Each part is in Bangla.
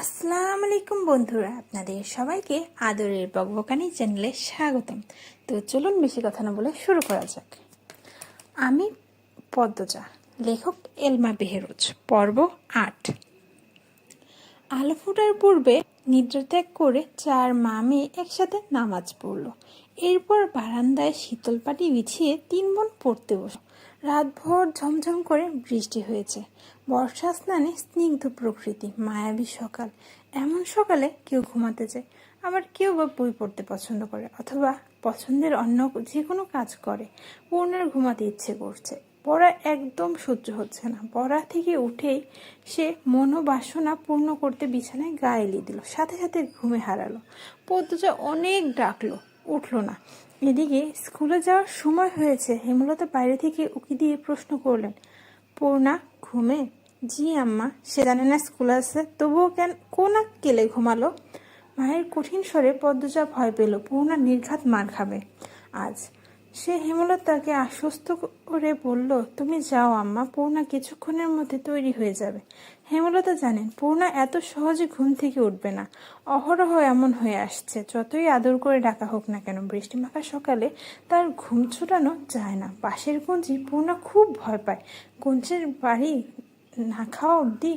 আসসালামু আলাইকুম বন্ধুরা, আপনাদের সবাইকে আদরের বকবকানি চ্যানেলে স্বাগতম। তো চলুন বেশি কথা না বলে শুরু করা যাক। আমি পদ্মজা, লেখক এলমা বেহেরোজ, পর্ব 8। আলো ফোটার পূর্বে নিদ্রা ত্যাগ করে 4 মা মেয়ে একসাথে নামাজ পড়ল। এরপর বারান্দায় শীতল পাটি বিছিয়ে 3 বোন পড়তে বসল। রাতভর ঝমঝম করে বৃষ্টি হয়েছে। বর্ষা স্নানে স্নিগ্ধ প্রকৃতি, মায়াবী সকাল। এমন সকালে কেউ ঘুমাতে যায়, আবার কেউ বা বই পড়তে পছন্দ করে, অথবা পছন্দের অন্য যে কোনো কাজ করে। পূর্ণার ঘুমাতে ইচ্ছে করছে, পড়া একদম সহ্য হচ্ছে না। পড়া থেকে উঠেই সে মনোবাসনা পূর্ণ করতে বিছানায় গা এলিয়ে দিল, সাথে সাথে ঘুমে হারালো। পদ্মজা অনেক ডাকলো, উঠল না। এদিকে স্কুলে যাওয়ার সময় হয়েছে। হেমলতা বাইরে থেকে উকি দিয়ে প্রশ্ন করলেন, পূর্ণা ঘুমে? জি আম্মা। সে জানে না স্কুল আছে, তবুও কোন কেলে ঘুমালো? মায়ের কঠিন স্বরে পদ্মজা ভয় পেল পূর্ণা নির্ঘাত মার খাবে আজ। সে হেমলতাকে আশ্বস্ত করে বলল, তুমি যাও আম্মা, পূর্ণা কিছুক্ষণের মধ্যে তৈরি হয়ে যাবে। হেমলতা জানেন পূর্ণা এত সহজে ঘুম থেকে উঠবে না। অহরহ এমন হয়ে আসছে, যতই আদর করে ডাকা হোক না কেন। বৃষ্টিমাখা সকালে তার ঘুম ছুটানো যায় না। পাশের কুঞ্জি পূর্ণা খুব ভয় পায়। কুঞ্জের বাড়ি না খাওয়া অবধি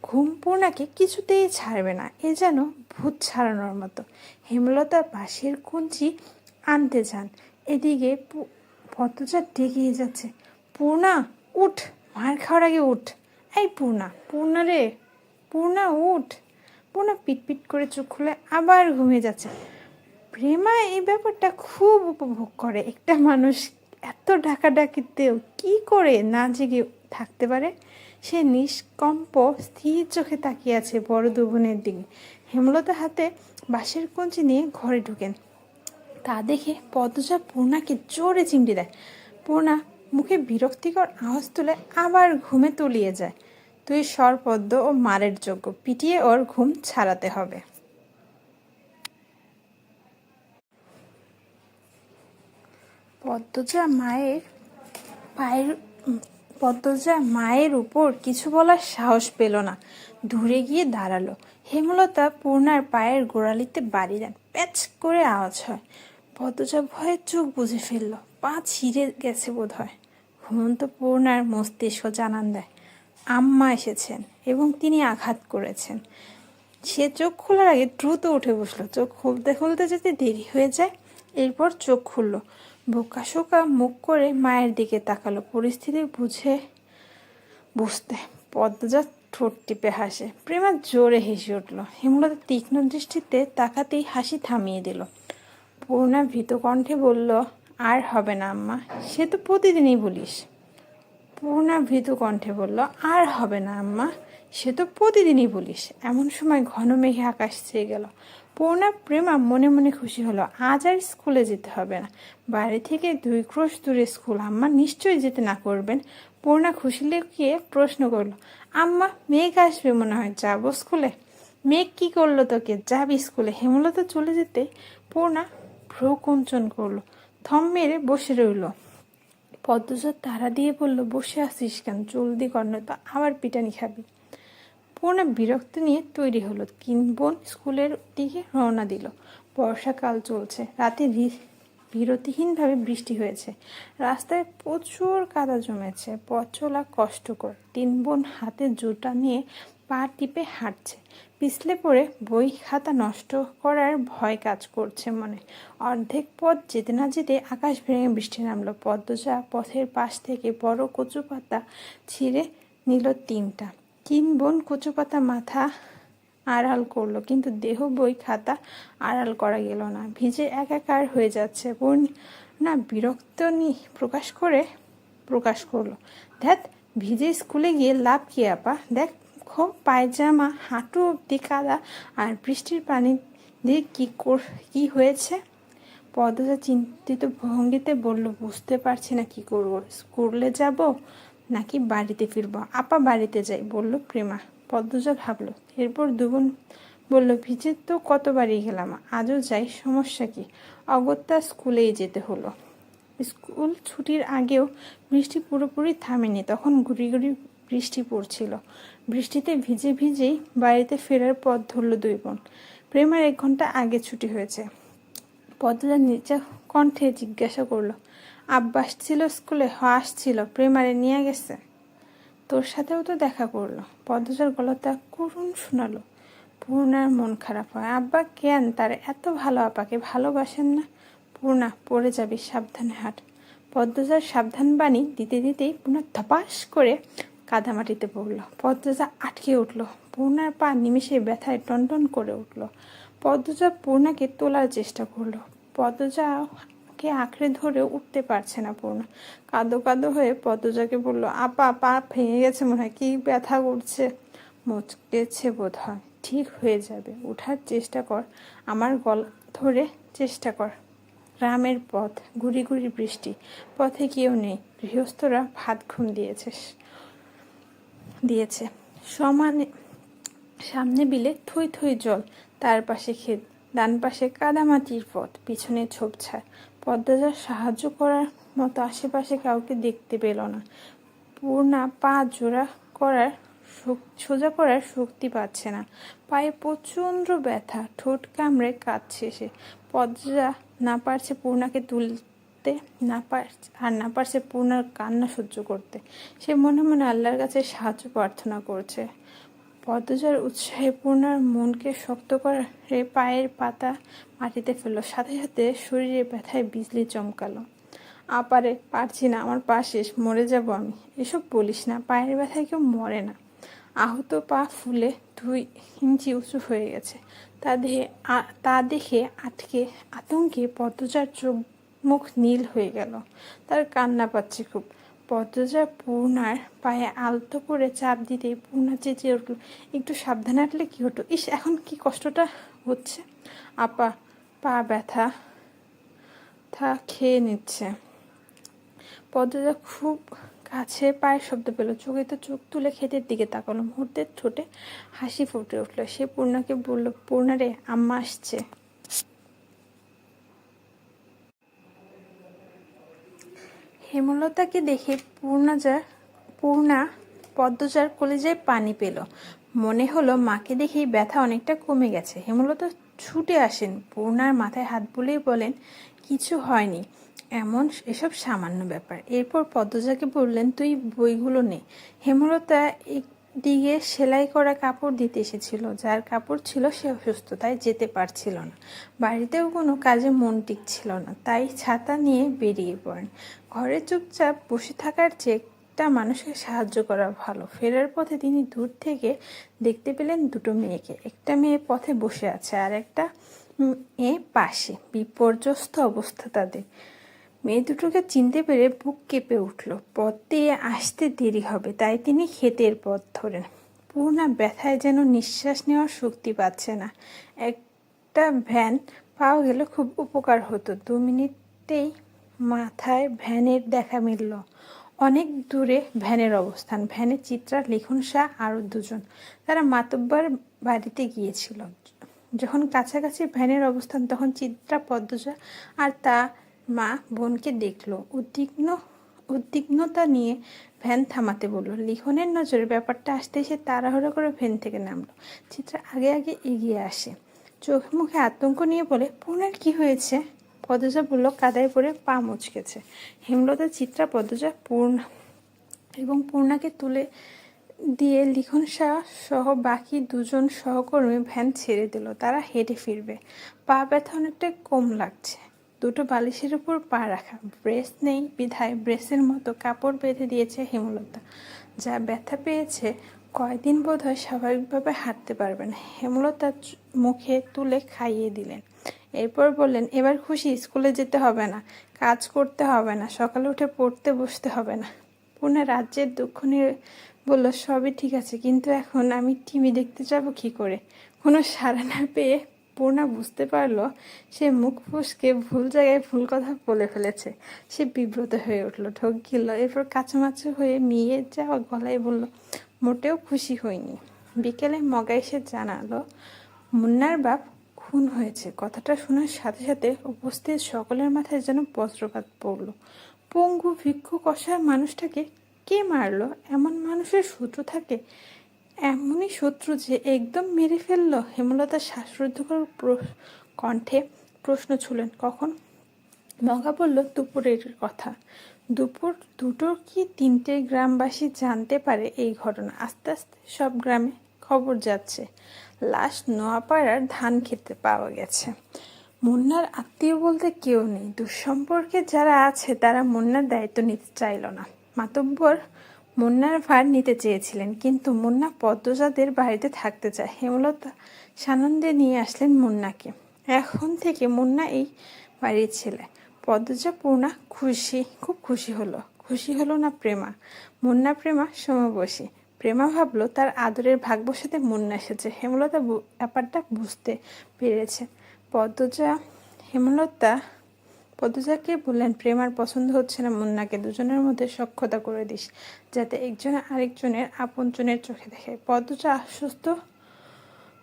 ঘুম পূর্ণাকে কিছুতেই ছাড়বে না। এ যেন ভূত ছাড়ানোর মতো। হেমলতা পাশের কুঞ্চি আনতে যান। এদিকে পদ্মজা ডেকেই যাচ্ছে, পূর্ণা উঠ, মার খাওয়ার আগে উঠ। এই পূর্ণা, পূর্ণা রে, পূর্ণা উঠ। পূর্ণা পিটপিট করে চোখ খুলে আবার ঘুমিয়ে যাচ্ছে। প্রেমা এই ব্যাপারটা খুব উপভোগ করে। একটা মানুষ এত ডাকাডাকিতেও কি করে না জেগে থাকতে পারে। সে নিষ্কম্প স্থির চোখে তাকিয়ে আছে বড় দুবোনের দিকে। হেমলতা হাতে বাঁশের কঞ্চি নিয়ে ঘরে ঢুকেন। তা দেখে পদ্মজা পূর্ণাকে জোরে চিমটি দেয়। পূর্ণা মুখে বিরক্তিকর আওয়াজ তুলে আবার ঘুমে তলিয়ে যায়। তুই সর পদ্ম, ও মারের যোগ্য, পিটিয়ে ওর ঘুম ছাড়াতে হবে। পদ্মজা মায়ের উপর কিছু বলার সাহস পেল না, দূরে গিয়ে দাঁড়ালো। হেমলতা পূর্ণার পায়ের গোড়ালিতে বাড়ি দেন, প্যাচ করে আওয়াজ হয়। পদ্মজা ভয়ে চোখ বুজে ফেলল, পা ছিঁড়ে গেছে বোধ হয়। ঘুমন্ত পূর্ণার মস্তিষ্ক জানান দেয় আম্মা এসেছেন এবং তিনি আঘাত করেছেন। সে চোখ খোলার আগে দ্রুত উঠে বসলো। চোখ খুলতে খুলতে যদি দেরি হয়ে যায়। এরপর চোখ খুলল, বোকাশোকা মুখ করে মায়ের দিকে তাকালো, পরিস্থিতি বুঝতে। পদ্মজা ঠোঁট টিপে হাসে। প্রেমা জোরে হেসে উঠল। হেমলতা তীক্ষ্ণ দৃষ্টিতে তাকাতেই হাসি থামিয়ে দিল। পূর্ণা ভীত কণ্ঠে বলল, আর হবে না আম্মা, সে তো প্রতিদিনই বলিস। পূর্ণা ভীতু কণ্ঠে বলল, আর হবে না আম্মা, সে তো প্রতিদিনই বলিস। এমন সময় ঘন মেঘে আকাশ ছেয়ে গেল। পূর্ণা প্রেমা মনে মনে খুশি হলো, আজ আর স্কুলে যেতে হবে না। বাড়ি থেকে 2 ক্রোশ দূরে স্কুল, আম্মা নিশ্চয়ই যেতে না করবেন। পূর্ণা খুশি লুকিয়ে প্রশ্ন করল, আম্মা মেঘ আসবে মনে হয়, যাবো স্কুলে? মেঘ কি করলো তোকে, যাবি স্কুলে? হেমলতা চলে যেতে পূর্ণা ভ্রু কুঞ্চন করলো, থম মেরে বসে রইল। পদ্মজা তাড়া দিয়ে বলল, বসে আসিস কেন, জলদি কর, নয়তো আবার পিটানি খাবি। পূর্ণা বিরক্ত নিয়ে তৈরি হলো। 3 বোন স্কুলের দিকে রওনা দিল। বর্ষাকাল চলছে। রাতে বিরতিহীনভাবে বৃষ্টি হয়েছে। রাস্তায় প্রচুর কাদা জমেছে, পথ চলা কষ্টকর। 3 বোন হাতে জুতা নিয়ে পা টিপে হাঁটছে। পিছলে পড়ে বই খাতা নষ্ট করার ভয় কাজ করছে মনে। অর্ধেক পথ যেতে না যেতে আকাশ ভেঙে বৃষ্টি নামলো। পদ্মজা পথের পাশ থেকে বড় কচু পাতা ছিঁড়ে নিল 3টা। 3 বোন কচু পাতা মাথা আড়াল করলো, কিন্তু দেহ বই খাতা আড়াল করা গেল না। ভিজে একাকার হয়ে যাচ্ছে। বোন না বিরক্ত প্রকাশ করলো, ধ্যাত, ভিজে স্কুলে গিয়ে লাভ কি আপা? দেখো পায়জামা হাঁটু অব্দি কাদা, আর বৃষ্টির পানি দিয়ে কি হয়েছে? পদ্মজা চিন্তিত ভঙ্গিতে বলল, বুঝতে পারছি না কি করব, স্কুলে যাব নাকি বাড়িতে ফিরবো। আপা বাড়িতে যাই, বলল প্রেমা। পদ্মজা ভাবলো। এরপর 2 বোন বলল, ভিজে তো কতবারই গেলাম, আজও যাই, সমস্যা কি? অগত্যা স্কুলেই যেতে হলো। স্কুল ছুটির আগেও বৃষ্টি পুরোপুরি থামেনি। তখন গুড়ি গুড়ি বৃষ্টি পড়ছিল। বৃষ্টিতে ভিজে ভিজেই বাড়িতে ফেরার পথ ধরল দুই বোন। প্রেমার 1 ঘন্টা আগে ছুটি হয়েছে। পদ্মজা নিচে কণ্ঠে জিজ্ঞাসা করলো, আব্বা আসছিল স্কুলে? আসছিল। প্রেমারে নিয়ে গেছে? তোর সাথেও তো দেখা করলো। পদ্মজার গলাটা করুণ শোনালো। পূর্ণার মন খারাপ হয়। আব্বা কেন তার এত ভালো আপাকে ভালোবাসেন না? পূর্ণা, পড়ে যাবি, সাবধানে হাঁট। পদ্মজার সাবধান বাণী দিতে দিতেই পূর্ণা ধপাস করে কাদামাটিতে পড়ল। পদ্মজা আটকে উঠল। পূর্ণার পা নিমেষে ব্যথায় টনটন করে উঠল। পদ্মজা পূর্ণাকে তোলার চেষ্টা করলো। পদ্মজাকে আঁকড়ে ধরে উঠতে পারছে না পূর্ণা। কাঁদো কাঁদো হয়ে পদ্মজাকে বলল, আপা, পা ভেঙে গেছে মনে হয়, কি ব্যথা করছে। মুচকেছে বোধ হয়। ঠিক হয়ে যাবে, উঠার চেষ্টা কর, আমার গলা ধরে চেষ্টা কর। গ্রামের পথ, গুড়ি গুড়ি বৃষ্টি, পথে কেউ নেই। গৃহস্থরা ভাত ঘুম দিয়েছে সমানে। সামনে বিলে থই থই জল, তার পাশে ক্ষেত, ডান পাশে কাদামাটির পথ, পিছনে ঝোপঝাড়। পদ্মজা সাহায্য করার মতো আশেপাশে কাউকে দেখতে পেল না। পূর্ণা পা সোজা করার শক্তি পাচ্ছে না। পায়ে প্রচণ্ড ব্যথা, ঠোঁট কামড়ে কাঁদছে সে। পদ্মজা না পারছে পূর্ণাকে তুলতে, না পারছে পূর্ণার কান্না সহ্য করতে। সে মনে মনে আল্লাহর কাছে সাহায্য প্রার্থনা করছে। পদ্মজার উৎসাহে পূর্ণার মনকে শক্ত করে পায়ের পাতা মাটিতে ফেলল। সাথে সাথে শরীরে ব্যথায় বিজলি চমকালো। আপারে, পারছি না, আমার পা শেষ, মরে যাব আমি। এসব বলিস না, পায়ের ব্যথায় কেউ মরে না। আহত পা ফুলে 2 ইঞ্চি উঁচু হয়ে গেছে। তা দেখে আতঙ্কে পদ্মজার চোখ মুখ নীল হয়ে গেল। তার কান্না পাচ্ছে খুব। পদ্মজা পূর্ণার পায়ে আলতো করে চাপ দিতেই পূর্ণা চেঁচিয়ে উঠল, একটু সাবধানে হাঁটলে কি হতো। ইস, এখন কি কষ্টটা হচ্ছে। আপা, পা ব্যথা খেয়ে নিচ্ছে। পদ্মজা খুব কাছে পায়ের শব্দ পেল। চোখে চোখ তুলে ক্ষেতের দিকে তাকালো। মুহূর্তের ঠোঁটে হাসি ফুটে উঠল। সে পূর্ণাকে বলল, পূর্ণা রে, আম্মা আসছে। হেমলতাকে দেখে পূর্ণা পদ্মজার কলিজায় পানি পেল। মনে হলো মাকে দেখেই ব্যথা অনেকটা কমে গেছে। হেমলতা ছুটে আসেন, পূর্ণার মাথায় হাত বুলিয়ে বলেন, কিছু হয়নি, এসব সামান্য ব্যাপার। এরপর পদ্মজাকে বললেন, তুই বইগুলো নে। হেমলতা একদিকে সেলাই করা কাপড় দিতে এসেছিল। যার কাপড় ছিল সে অসুস্থ, তাই যেতে পারছিল না। বাড়িতেও কোনো কাজে মন টিকছিল না, তাই ছাতা নিয়ে বেরিয়ে পড়েন। ঘরে চুপচাপ বসে থাকার চেয়ে একটা মানুষকে সাহায্য করা ভালো। ফেরার পথে তিনি দূর থেকে দেখতে পেলেন 2টো মেয়েকে। একটা মেয়ে পথে বসে আছে, আর একটা মেয়ে পাশে। বিপর্যস্ত অবস্থা তাদের। মেয়ে দুটোকে চিনতে পেরে বুক কেঁপে উঠল। পথ দিয়ে আসতে দেরি হবে, তাই তিনি ক্ষেতের পথ ধরেন। পূর্ণা ব্যথায় যেন নিঃশ্বাস নেওয়ার শক্তি পাচ্ছে না। একটা ভ্যান পাওয়া গেলে খুব উপকার হতো। 2 মিনিটেই মাথায় ভ্যানের দেখা মিলল। অনেক দূরে ভ্যানের অবস্থান। ভ্যানে চিত্রা, লিখন শাহ আরও 2 জন। তারা মাতব্বর বাড়িতে গিয়েছিল। যখন কাছাকাছি ভ্যানের অবস্থান, তখন চিত্রা পদ্মজা আর তা মা বোনকে দেখল। উদ্বিগ্নতা নিয়ে ভ্যান থামাতে বলল। লিখনের নজরে ব্যাপারটা আসতে এসে তাড়াহুড়ো করে ভ্যান থেকে নামলো। চিত্রা আগে আগে এগিয়ে আসে, চোখ মুখে আতঙ্ক নিয়ে বলে, পূর্ণার কি হয়েছে? পদ্মজা বলল, কাদায় পড়ে পা মুচকেছে। হেমলতা, চিত্রা, পদ্মজা পূর্ণাকে তুলে দিয়ে লিখন শাহ সহ বাকি 2 জন সহকর্মী ভ্যান ছেড়ে দিল। তারা হেঁটে ফিরবে। পা ব্যথা অনেকটা কম লাগছে। 2টো বালিশের উপর পা রাখা। ব্রেস নেই বিধায় ব্রেসের মতো কাপড় বেঁধে দিয়েছে হেমলতা। যা ব্যথা পেয়েছে, কয়দিন বোধহয় স্বাভাবিকভাবে হাঁটতে পারবেন। হেমলতা মুখে তুলে খাইয়ে দিলেন। এরপর বললেন, এবার খুশি? স্কুলে যেতে হবে না, কাজ করতে হবে না, সকালে উঠে পড়তে বসতে হবে না। পূর্ণা রাজ্যের দুঃখ নিয়ে বলল, সবই ঠিক আছে, কিন্তু এখন আমি টিভি দেখতে যাব কি করে? কোনো সাড়া না পেয়ে পূর্ণা বুঝতে পারল সে মুখ ফুসকে ভুল জায়গায় ভুল কথা বলে ফেলেছে। সে বিব্রত হয়ে উঠল, ঢোক গিলল। এরপর কাঁচামাচু হয়ে মিয়ে যাওয়া গলায় বলল, মোটেও খুশি হয়নি। বিকেলে মগা এসে জানালো, মুন্নার বাপ খুন হয়েছে। কথাটা শোনার সাথে সাথে উপস্থিত সকলের মাথায় যেন বজ্রপাত পড়ল। পঙ্গু ভিক্ষুক অসহায় মানুষটাকে কে মারলো? এমন মানুষের শত্রু থাকে? এমনই শত্রু যে একদম মেরে ফেললো? হেমলতা শ্বাসরুদ্ধকর কণ্ঠে প্রশ্ন ছুলেন। কখন? মগা বলল, দুপুরের কথা। দুপুর 2টো কি 3টে গ্রামবাসী জানতে পারে এই ঘটনা। আস্তে আস্তে সব গ্রামে খবর যাচ্ছে, লাশ নোয়াপাড়ার ধান খেতে পাওয়া গেছে। মুন্নার আত্মীয় বলতে কেউ নেই। দুঃসম্পর্কে যারা আছে তারা মুন্নার দায়িত্ব নিতে চাইল না। মাতব্বর মুন্নার ভার নিতে চেয়েছিলেন, কিন্তু মুন্না পদ্মজাদের বাড়িতে থাকতে চায়। হেমলতা সানন্দে নিয়ে আসলেন মুন্নাকে। এখন থেকে মুন্না এই বাড়ির ছেলে। পদ্মজা পূর্ণা খুব খুশি হলো। খুশি হলো না প্রেমা। মুন্না প্রেমা সমবয়সী। প্রেমা ভাবলো তার আদরের ভাগ বসাতে মুন্না এসেছে। হেমলতা ব্যাপারটা বুঝতে পেরেছে। পদ্মজাকে বললেন, প্রেমার পছন্দ হচ্ছে না মুন্নাকে, দুজনের মধ্যে সখ্যতা করে দিস, যাতে একজনে আরেকজনের আপনজনের চোখে দেখে। পদ্মজা আশ্বস্ত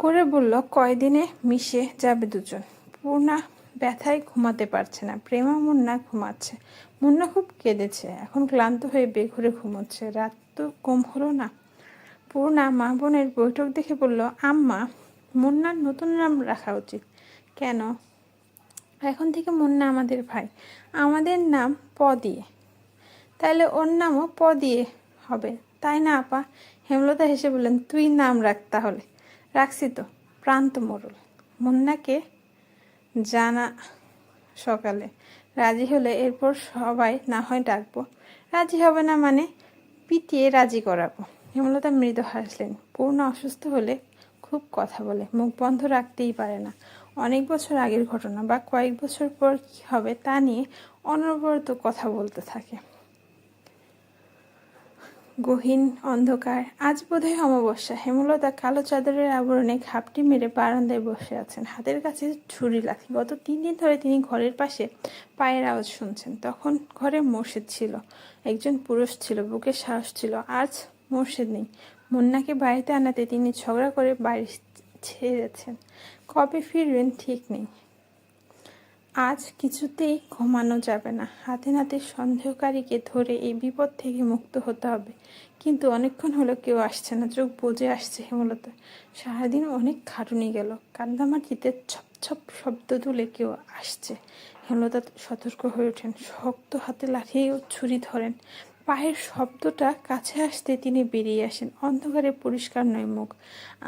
করে বলল, কয়দিনে মিশে যাবে দুজন। পূর্ণা ব্যথায় ঘুমাতে পারছে না। প্রেমা মুন্না ঘুমাচ্ছে। মুন্না খুব কেঁদেছে, এখন ক্লান্ত হয়ে বেঘরে ঘুমোচ্ছে। রাত তো কম হলো না। পূর্ণা মা বোনের বৈঠক দেখে বলল, আম্মা, মুন্নার নতুন নাম রাখা উচিত। কেন? এখন থেকে মুন্না আমাদের ভাই, আমাদের নাম প দিয়ে। তাইলে ওর নামও প দিয়ে হবে, তাই না আপা? হেমলতা হেসে বললেন, তুই নাম রাখ তাহলে। রাখছি তো, প্রান্ত মোড়ল। মুন্নাকে জানা সকালে, রাজি হলে এরপর সবাই না হয় ডাকবো। রাজি হবে না মানে? পিটিয়ে রাজি করাবো। হেমলতা মৃদু হাসলেন। পূর্ণ অসুস্থ হলে খুব কথা বলে, মুখ বন্ধ রাখতেই পারে না। অনেক বছর আগের ঘটনা বা কয়েক বছর পর কী হবে তা নিয়ে অনবরত কথা বলতে থাকে। গহীন অন্ধকার। আজ বোধহয় অমাবস্যা। হেমলতা কালো চাদরের আবরণে ঘাপটি মেরে বারান্দায় বসে আছেন, হাতের কাছে ছুরি লাঠি। গত 3 দিন ধরে তিনি ঘরের পাশে পায়ের আওয়াজ শুনছেন। তখন ঘরে মোর্শেদ ছিল, একজন পুরুষ ছিল, বুকের সাহস ছিল। আজ মোর্শেদ নেই। মুন্নাকে বাড়িতে আনাতে তিনি ঝগড়া করে বাড়ি ছেড়েছেন। কবে ফিরবেন ঠিক নেই। আজ কিছুতেই ঘুমানো যাবে না। হাতে নাতে সন্দেহকারীকে ধরে এই বিপদ থেকে মুক্ত হতে হবে। কিন্তু অনেকক্ষণ হলো কেউ আসছে না। চোখ বুজে আসছে হেমলতা। সারাদিন অনেক খাটুনি গেল। কান্দামাটিতে ছপ ছপ শব্দ তুলে কেউ আসছে। হেমলতা সতর্ক হয়ে ওঠেন। শক্ত হাতে লাঠি ও ছুরি ধরেন। পায়ের শব্দটা কাছে আসতে তিনি বেরিয়ে আসেন। অন্ধকারে পরিষ্কার নয় মুখ।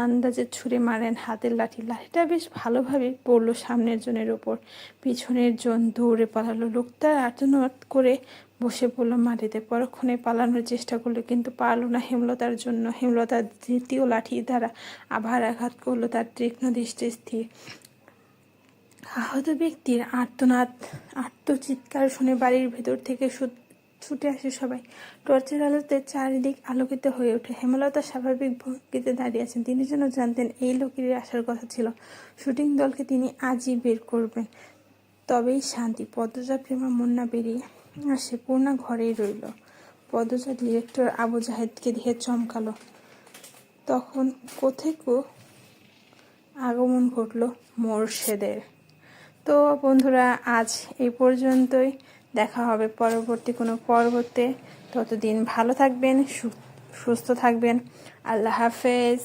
আন্দাজে ছুঁড়ে মারেন হাতের লাঠি। লাঠিটা বেশ ভালোভাবে পড়ল সামনের জনের ওপর। পিছনের জন দৌড়ে পালালো। লোকটা আর্তনাদ করে বসে পড়ল মাটিতে। পরক্ষণে পালানোর চেষ্টা করলো, কিন্তু পারল না হেমলতার জন্য। হেমলতার দ্বিতীয় লাঠি দ্বারা আবার আঘাত করলো তার তীক্ষ্ণ দৃষ্টি স্থির। আহত ব্যক্তির আর্তচিৎকার শুনে বাড়ির ভেতর থেকে ছুটে আসে সবাই। টর্চের আলোতে চারিদিক আলোকিত হয়ে ওঠে। হেমলতা স্বাভাবিক ভঙ্গিতে দাঁড়িয়ে আছেন। তিনি যেন জানতেন এই লোকেরই আসার কথা ছিল। শুটিং দলকে তিনি আজই বের করবেন, তবেই শান্তি। পদ্মজা, প্রেমা, মুন্না বেরিয়ে আসে। পূর্ণা ঘরেই রইল। পদ্মজা ডিরেক্টর আবু জাহেদকে দেখে চমকালো। তখন কোথেকে আগমন ঘটল মোর্শেদের। তো বন্ধুরা, আজ এই পর্যন্তই। দেখা হবে পরবর্তী কোনো পর্বতে। ততদিন ভালো থাকবেন, সুস্থ থাকবেন। আল্লাহ হাফেজ।